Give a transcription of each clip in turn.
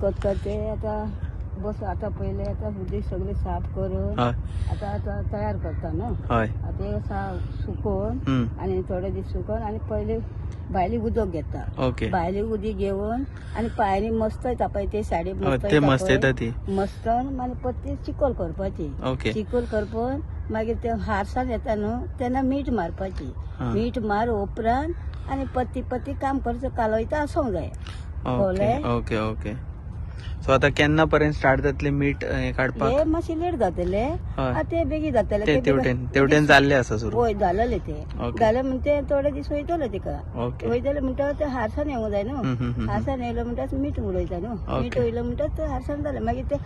करता ते आता बस आता पहिले आता उदीक सगळे साफ करून हय आता आता तयार करता न्हू. हय आता हे सुकोवन आणि थोडे दीस सुकोवन आणि पहिले भायली उदक घेता. ओके भायली उदीक घेवन आणि पायांनी मस्त तापय ते साडी ते मस्त येता ती मस्त आणि पत्ती चिकोल करपाची. ओके चिकोल करपन मागीर ते हारसान येता न्हू तेन्ना मीठ मारपाची. मीठ मार उपरांत आणि पत्ती पत्ती काम करचो कालयता आसूंक जाय. ओके ओके ओके सो आता केन्ना पर्यंत स्टार्ट जातले मीठ काडपाक हे मातशे लेट जातले ते बेगीन जातले तेवटेन जाल्ले आसा सुरू होय जालेले ते जाले म्हणते थोडे दीस वयतले तिका ओके वयतले म्हणटा ते हारसान येवंक जाय न्हू. हारसान येयलो म्हणटा मीठ उडयता न्हू. मीठ वयलो म्हणटा ते हारसान जालें मागीर ते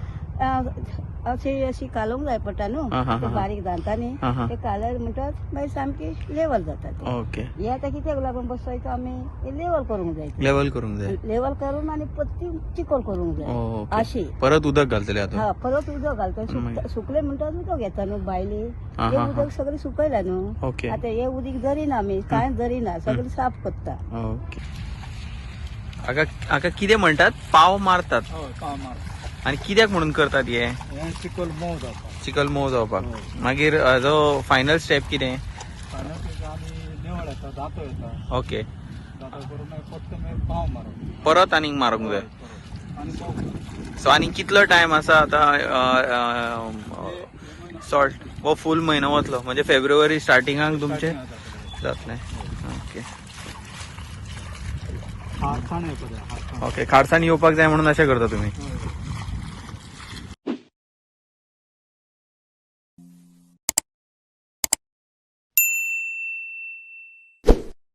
अशी अशी कालोवंक जाय पडटा न्हू. ते बारीक दांतांनी ते कालय म्हणटात मागीर सामकी लेवल जाता ते. ओके हे आता कित्याक लागून बसयता आमी हे लेवल करूंक जाय. लेवल करूंक जाय लेवल करून आणि पत्ती चिकोल करूंक जाय अशी. परत उदक घालतले आता हा परत उदक घालता सुकले म्हणटात उदक घेता न्हू भायली. हे उदक सगळे सुकयला न्हू. ओके आता हे उदीक जरिना आमी कांय जरिना सगळे साफ करता. ओके आका कितें म्हणटात पाव मारतात आणि कित्याक म्हणून करतात हे चिकोल मोव जाता. चिकल मोव जावपाक मागीर हाजो फायनल स्टेप कितें आमी निवळ येता दातो येता. ओके दातो करून मागीर फक्त मागीर पाव मारप परत आनीक मारूंक जाय. आनी मोव सो आनी कितलो टायम आसा आता सॉल्ट हो फूल म्हयनो वतलो म्हणजे फेब्रुवारी स्टार्टिंगाक तुमचे जातले. ओके हारसाण येवपाक जाय. ओके खारसाण येवपाक जाय म्हणून अशें करता तुमी.